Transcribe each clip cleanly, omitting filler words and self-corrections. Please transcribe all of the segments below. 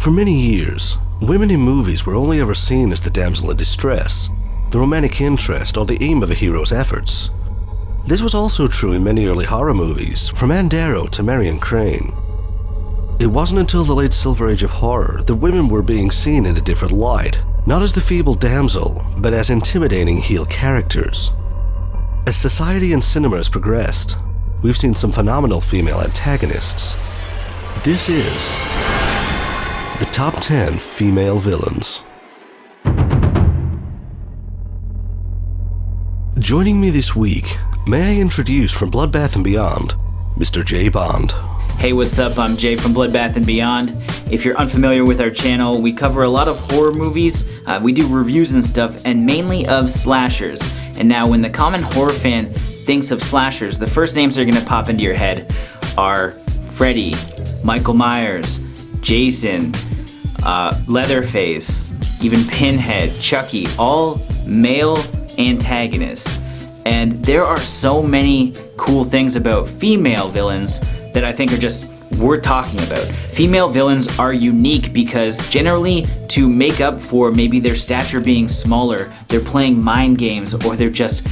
For many years, women in movies were only ever seen as the damsel in distress, the romantic interest, or the aim of a hero's efforts. This was also true in many early horror movies, from Ann Darrow to Marion Crane. It wasn't until the late Silver Age of horror that women were being seen in a different light, not as the feeble damsel, but as intimidating heel characters. As society and cinema has progressed, we've seen some phenomenal female antagonists. This is the Top 10 Female Villains. Joining me this week, may I introduce from Bloodbath and Beyond, Mr. J. Bond. Hey, what's up? I'm Jay from Bloodbath and Beyond. If you're unfamiliar with our channel, we cover a lot of horror movies, we do reviews and stuff, and mainly of slashers. And now when the common horror fan thinks of slashers, the first names that are gonna pop into your head are Freddy, Michael Myers, Jason, Leatherface, even Pinhead, Chucky, all male antagonists. And there are so many cool things about female villains that I think are just worth talking about. Female villains are unique because generally to make up for maybe their stature being smaller, they're playing mind games or they're just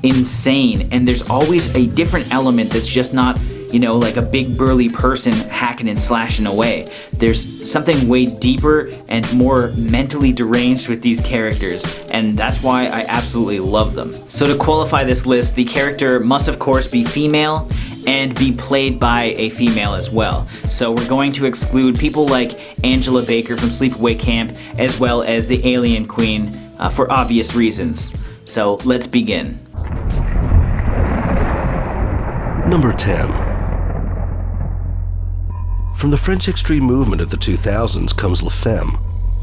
insane. And there's always a different element that's just not, like a big burly person hacking and slashing away. There's something way deeper and more mentally deranged with these characters, and that's why I absolutely love them. So to qualify this list, the character must of course be female and be played by a female as well. So we're going to exclude people like Angela Baker from Sleepaway Camp, as well as the Alien Queen, for obvious reasons. So let's begin. Number 10. From the French extreme movement of the 2000s comes La Femme.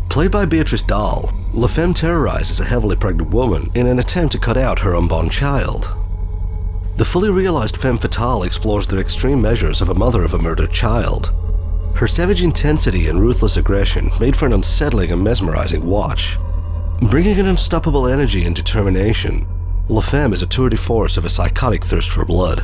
Played by Béatrice Dalle, La Femme terrorizes a heavily pregnant woman in an attempt to cut out her unborn child. The fully realized Femme Fatale explores the extreme measures of a mother of a murdered child. Her savage intensity and ruthless aggression made for an unsettling and mesmerizing watch. Bringing an unstoppable energy and determination, La Femme is a tour de force of a psychotic thirst for blood.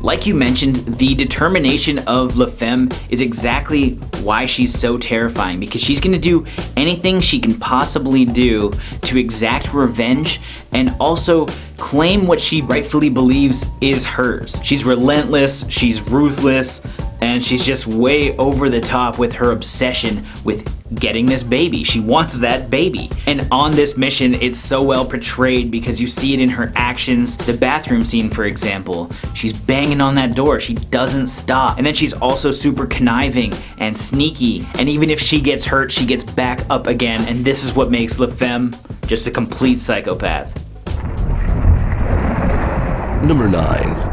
Like you mentioned, the determination of La Femme is exactly why she's so terrifying, because she's gonna do anything she can possibly do to exact revenge and also claim what she rightfully believes is hers. She's relentless, she's ruthless, and she's just way over the top with her obsession with getting this baby. She wants that baby. And on this mission, it's so well portrayed because you see it in her actions. The bathroom scene, for example, she's banging on that door. She doesn't stop. And then she's also super conniving and sneaky. And even if she gets hurt, she gets back up again. And this is what makes La Femme just a complete psychopath. Number 9.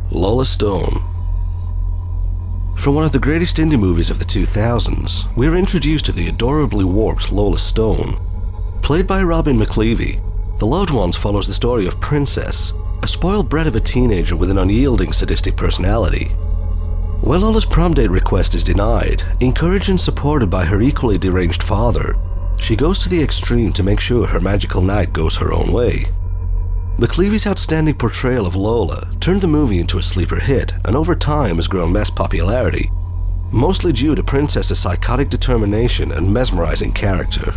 Lola Stone. From one of the greatest indie movies of the 2000s, we are introduced to the adorably warped Lola Stone. Played by Robin McLeavy, The Loved Ones follows the story of Princess, a spoiled brat of a teenager with an unyielding sadistic personality. When Lola's prom date request is denied, encouraged and supported by her equally deranged father, she goes to the extreme to make sure her magical night goes her own way. McLeavy's outstanding portrayal of Lola turned the movie into a sleeper hit and over time has grown mass popularity, mostly due to Princess's psychotic determination and mesmerizing character.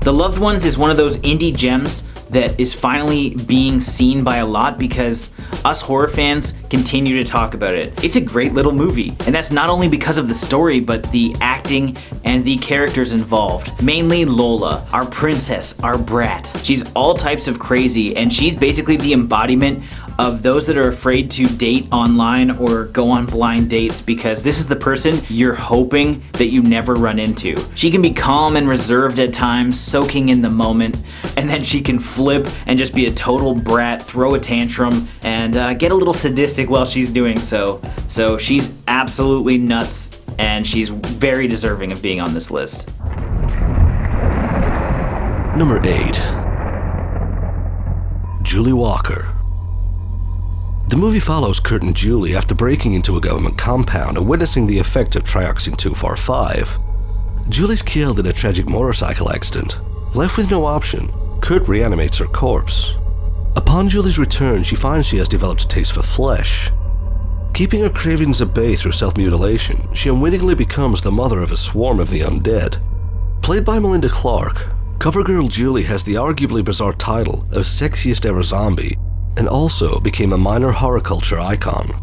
The Loved Ones is one of those indie gems that is finally being seen by a lot because us horror fans continue to talk about it. It's a great little movie, and that's not only because of the story, but the acting and the characters involved. Mainly Lola, our princess, our brat. She's all types of crazy, and she's basically the embodiment of those that are afraid to date online or go on blind dates, because this is the person you're hoping that you never run into. She can be calm and reserved at times, soaking in the moment, and then she can flip and just be a total brat, throw a tantrum, and get a little sadistic while she's doing so. So she's absolutely nuts, and she's very deserving of being on this list. Number 8. Julie Walker. The movie follows Kurt and Julie after breaking into a government compound and witnessing the effect of trioxin 2,4,5. Julie's killed in a tragic motorcycle accident. Left with no option, Kurt reanimates her corpse. Upon Julie's return, she finds she has developed a taste for flesh. Keeping her cravings at bay through self-mutilation, she unwittingly becomes the mother of a swarm of the undead. Played by Melinda Clarke, CoverGirl Julie has the arguably bizarre title of Sexiest Ever Zombie, and also became a minor horror culture icon.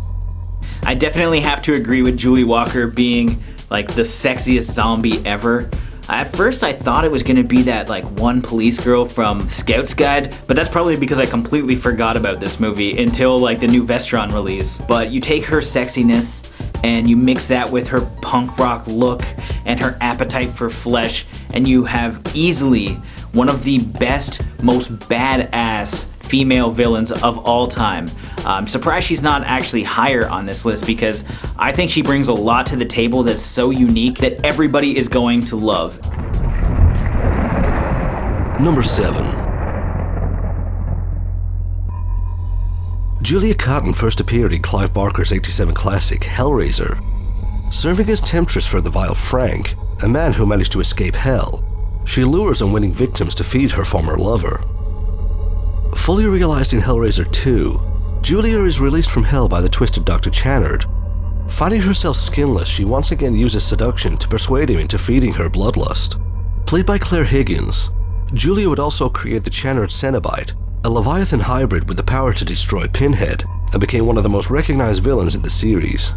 I definitely have to agree with Julie Walker being like the sexiest zombie ever. At first I thought it was gonna be that like one police girl from Scout's Guide, but that's probably because I completely forgot about this movie until like the new Vestron release. But you take her sexiness and you mix that with her punk rock look and her appetite for flesh, and you have easily one of the best, most badass female villains of all time. I'm surprised she's not actually higher on this list because I think she brings a lot to the table that's so unique that everybody is going to love. Number 7. Julia Cotton first appeared in Clive Barker's '87 classic Hellraiser. Serving as temptress for the vile Frank, a man who managed to escape hell, she lures unwitting victims to feed her former lover. Fully realized in Hellraiser 2, Julia is released from hell by the twisted Dr. Channard. Finding herself skinless, she once again uses seduction to persuade him into feeding her bloodlust. Played by Claire Higgins, Julia would also create the Channard Cenobite, a Leviathan hybrid with the power to destroy Pinhead, and became one of the most recognized villains in the series.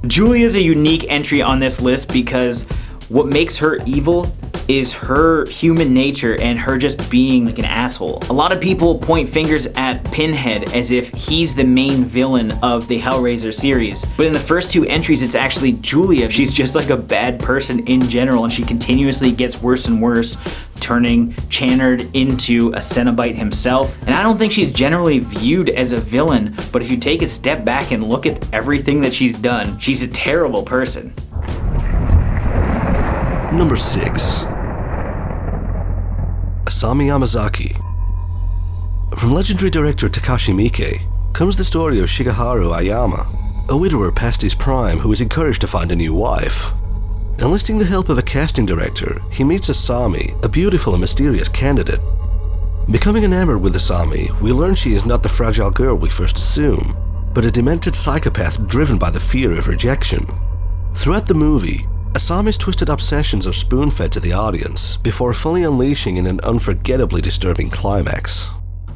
Julia is a unique entry on this list because what makes her evil is her human nature and her just being like an asshole. A lot of people point fingers at Pinhead as if he's the main villain of the Hellraiser series. But in the first two entries, it's actually Julia. She's just like a bad person in general, and she continuously gets worse and worse, turning Channard into a Cenobite himself. And I don't think she's generally viewed as a villain, but if you take a step back and look at everything that she's done, she's a terrible person. Number 6. Asami Yamazaki. From legendary director Takashi Miike comes the story of Shigeharu Ayama, a widower past his prime who is encouraged to find a new wife. Enlisting the help of a casting director, he meets Asami, a beautiful and mysterious candidate. Becoming enamored with Asami, we learn she is not the fragile girl we first assume, but a demented psychopath driven by the fear of rejection. Throughout the movie, Asami's twisted obsessions are spoon-fed to the audience before fully unleashing in an unforgettably disturbing climax.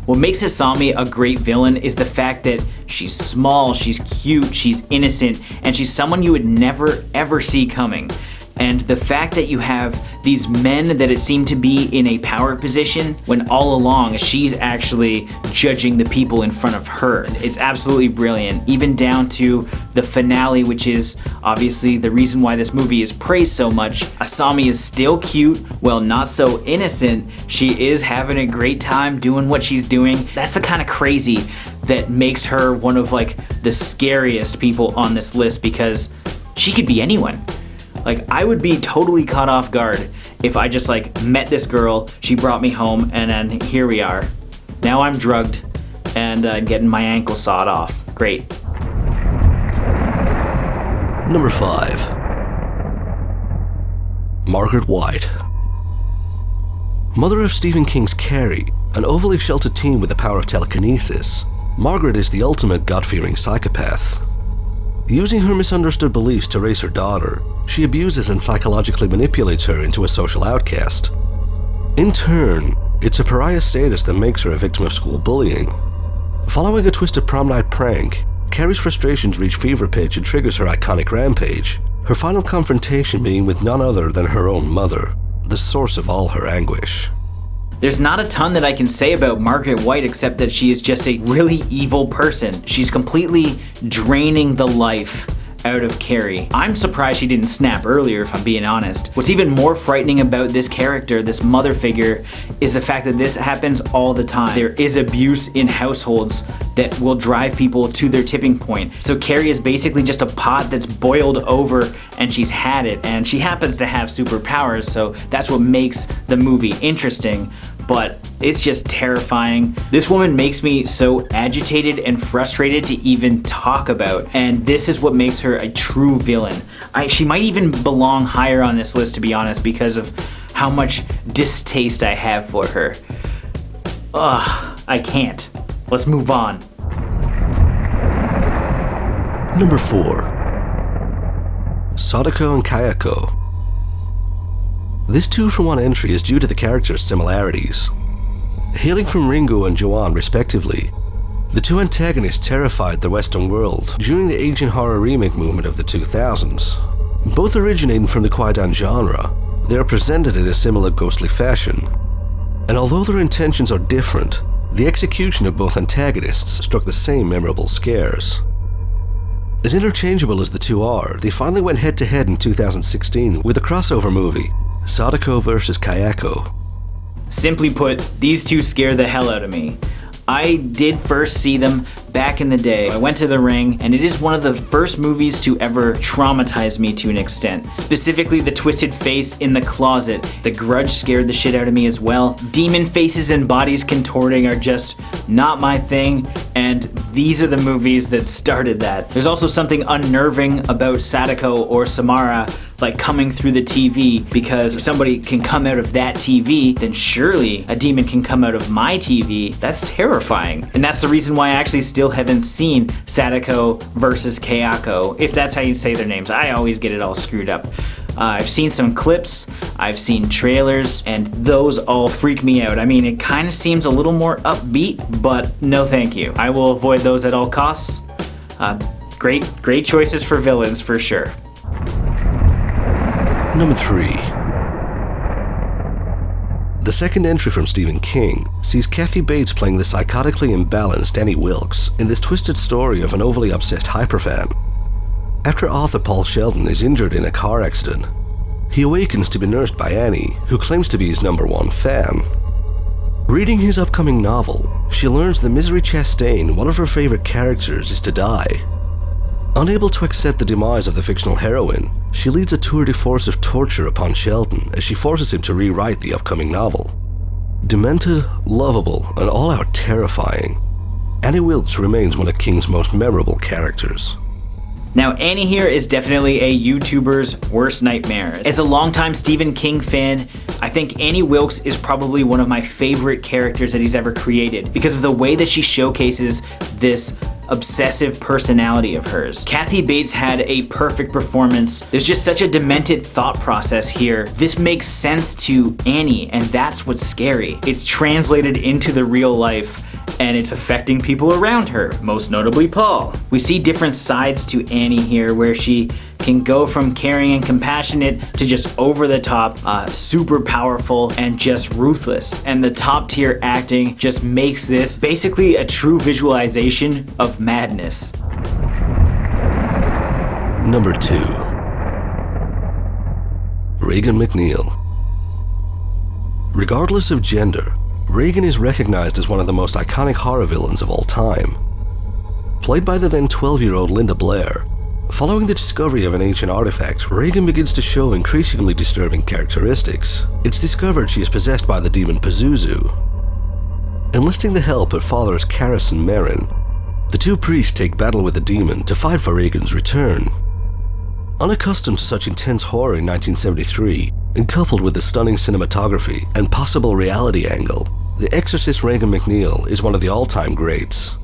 What makes Asami a great villain is the fact that she's small, she's cute, she's innocent, and she's someone you would never ever see coming. And the fact that you have these men that seem to be in a power position when all along she's actually judging the people in front of her. It's absolutely brilliant, even down to the finale, which is obviously the reason why this movie is praised so much. Asami is still cute, while not so innocent. She is having a great time doing what she's doing. That's the kind of crazy that makes her one of like the scariest people on this list, because she could be anyone. Like, I would be totally caught off guard if I just like met this girl, she brought me home, and then here we are. Now I'm drugged and getting my ankle sawed off. Great. Number 5. Margaret White. Mother of Stephen King's Carrie, an overly sheltered teen with the power of telekinesis, Margaret is the ultimate God-fearing psychopath. Using her misunderstood beliefs to raise her daughter, she abuses and psychologically manipulates her into a social outcast. In turn, it's a pariah status that makes her a victim of school bullying. Following a twisted prom night prank, Carrie's frustrations reach fever pitch and triggers her iconic rampage, her final confrontation being with none other than her own mother, the source of all her anguish. There's not a ton that I can say about Margaret White except that she is just a really evil person. She's completely draining the life out of Carrie. I'm surprised she didn't snap earlier, if I'm being honest. What's even more frightening about this character, this mother figure, is the fact that this happens all the time. There is abuse in households that will drive people to their tipping point. So Carrie is basically just a pot that's boiled over, and she's had it, and she happens to have superpowers, so that's what makes the movie interesting. But it's just terrifying. This woman makes me so agitated and frustrated to even talk about, and this is what makes her a true villain. She might even belong higher on this list, to be honest, because of how much distaste I have for her. Ugh, I can't. Let's move on. Number 4. Sadako and Kayako. This 2-for-1 entry is due to the characters' similarities. Hailing from Ringo and Joanne respectively, the two antagonists terrified the Western world during the ancient horror remake movement of the 2000s. Both originating from the Kwaidan genre, they are presented in a similar ghostly fashion. And although their intentions are different, the execution of both antagonists struck the same memorable scares. As interchangeable as the two are, they finally went head-to-head in 2016 with a crossover movie, Sadako vs. Kayako. Simply put, these two scare the hell out of me. I did first see them back in the day. I went to the Ring, and it is one of the first movies to ever traumatize me to an extent. Specifically, the twisted face in the closet. The Grudge scared the shit out of me as well. Demon faces and bodies contorting are just not my thing, and these are the movies that started that. There's also something unnerving about Sadako or Samara like coming through the TV, because if somebody can come out of that TV, then surely a demon can come out of my TV. That's terrifying. And that's the reason why I actually still haven't seen Sadako versus Kayako, if that's how you say their names. I always get it all screwed up. I've seen some clips, I've seen trailers, and those all freak me out. I mean, it kind of seems a little more upbeat, but no thank you. I will avoid those at all costs. Great choices for villains for sure. Number 3. The second entry from Stephen King sees Kathy Bates playing the psychotically imbalanced Annie Wilkes in this twisted story of an overly obsessed hyperfan. After author Paul Sheldon is injured in a car accident, he awakens to be nursed by Annie, who claims to be his #1 fan. Reading his upcoming novel, she learns that Misery Chastain, one of her favorite characters, is to die. Unable to accept the demise of the fictional heroine, she leads a tour de force of torture upon Sheldon as she forces him to rewrite the upcoming novel. Demented, lovable, and all-out terrifying, Annie Wilkes remains one of King's most memorable characters. Now, Annie here is definitely a YouTuber's worst nightmare. As a longtime Stephen King fan, I think Annie Wilkes is probably one of my favorite characters that he's ever created because of the way that she showcases this obsessive personality of hers. Kathy Bates had a perfect performance. There's just such a demented thought process here. This makes sense to Annie, and that's what's scary. It's translated into the real life, and it's affecting people around her, most notably Paul. We see different sides to Annie here, where she can go from caring and compassionate to just over the top, super powerful, and just ruthless. And the top tier acting just makes this basically a true visualization of madness. Number 2. Regan MacNeil. Regardless of gender, Regan is recognized as one of the most iconic horror villains of all time. Played by the then 12-year-old Linda Blair, following the discovery of an ancient artifact, Regan begins to show increasingly disturbing characteristics. It's discovered she is possessed by the demon Pazuzu. Enlisting the help of Fathers Karras and Merrin, the two priests take battle with the demon to fight for Regan's return. Unaccustomed to such intense horror in 1973, and coupled with the stunning cinematography and possible reality angle, the Exorcist Regan MacNeil is one of the all-time greats.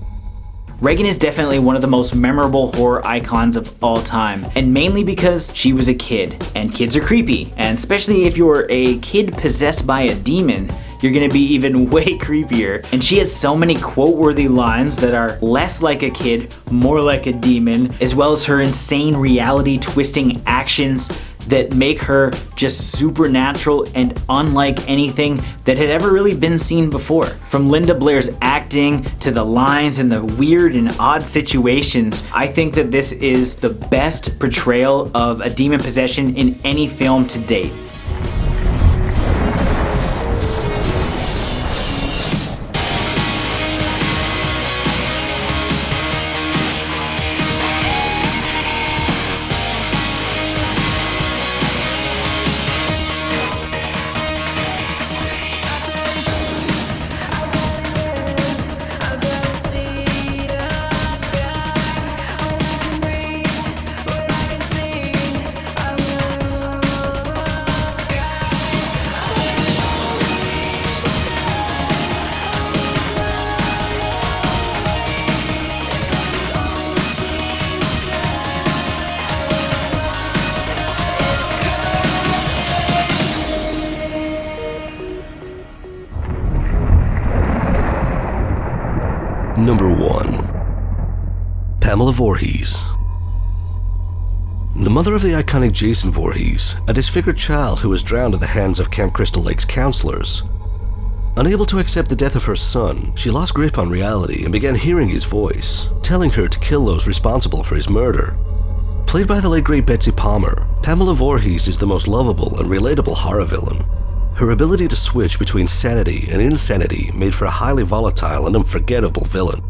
Regan is definitely one of the most memorable horror icons of all time, and mainly because she was a kid, and kids are creepy, and especially if you're a kid possessed by a demon, you're gonna be even way creepier. And she has so many quote-worthy lines that are less like a kid, more like a demon, as well as her insane reality-twisting actions that make her just supernatural and unlike anything that had ever really been seen before. From Linda Blair's acting to the lines and the weird and odd situations, I think that this is the best portrayal of a demon possession in any film to date. Number 1. Pamela Voorhees. The mother of the iconic Jason Voorhees, a disfigured child who was drowned at the hands of Camp Crystal Lake's counselors. Unable to accept the death of her son, she lost grip on reality and began hearing his voice, telling her to kill those responsible for his murder. Played by the late great Betsy Palmer, Pamela Voorhees is the most lovable and relatable horror villain. Her ability to switch between sanity and insanity made for a highly volatile and unforgettable villain.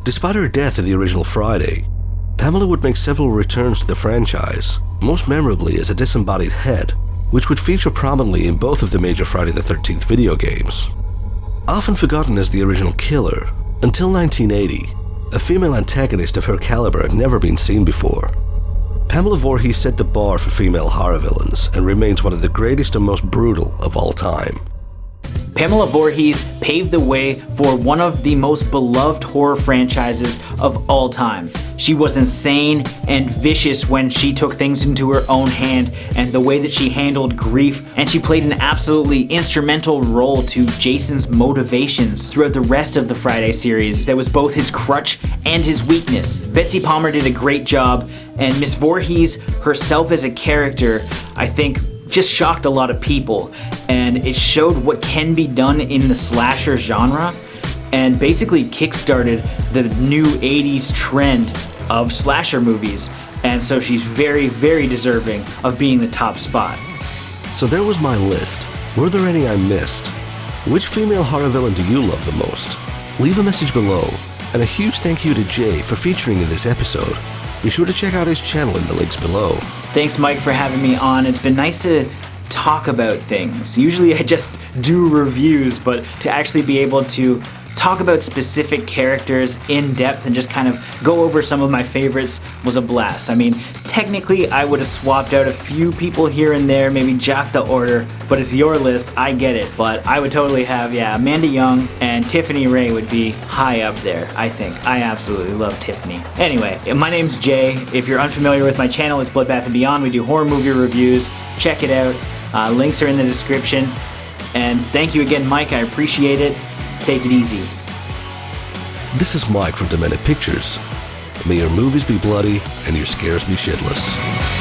Despite her death in the original Friday, Pamela would make several returns to the franchise, most memorably as a disembodied head, which would feature prominently in both of the major Friday the 13th video games. Often forgotten as the original killer, until 1980, a female antagonist of her caliber had never been seen before. Pamela Voorhees set the bar for female horror villains and remains one of the greatest and most brutal of all time. Pamela Voorhees paved the way for one of the most beloved horror franchises of all time. She was insane and vicious when she took things into her own hand, and the way that she handled grief, and she played an absolutely instrumental role to Jason's motivations throughout the rest of the Friday series that was both his crutch and his weakness. Betsy Palmer did a great job, and Miss Voorhees herself as a character, I think, just shocked a lot of people, and it showed what can be done in the slasher genre and basically kickstarted the new 80s trend of slasher movies, and so she's very, very deserving of being the top spot. So there was my list. Were there any I missed? Which female horror villain do you love the most? Leave a message below, and a huge thank you to Jay for featuring in this episode. Be sure to check out his channel in the links below. Thanks, Mike, for having me on. It's been nice to talk about things. Usually I just do reviews, but to actually be able to talk about specific characters in depth and just kind of go over some of my favorites was a blast. I mean, technically I would have swapped out a few people here and there, maybe jacked the order, but it's your list, I get it. But I would totally have, Amanda Young and Tiffany Ray would be high up there, I think. I absolutely love Tiffany. Anyway, my name's Jay. If you're unfamiliar with my channel, it's Bloodbath and Beyond. We do horror movie reviews. Check it out. Links are in the description. And thank you again, Mike. I appreciate it. Take it easy. This is Mike from Demented Pictures. May your movies be bloody and your scares be shitless.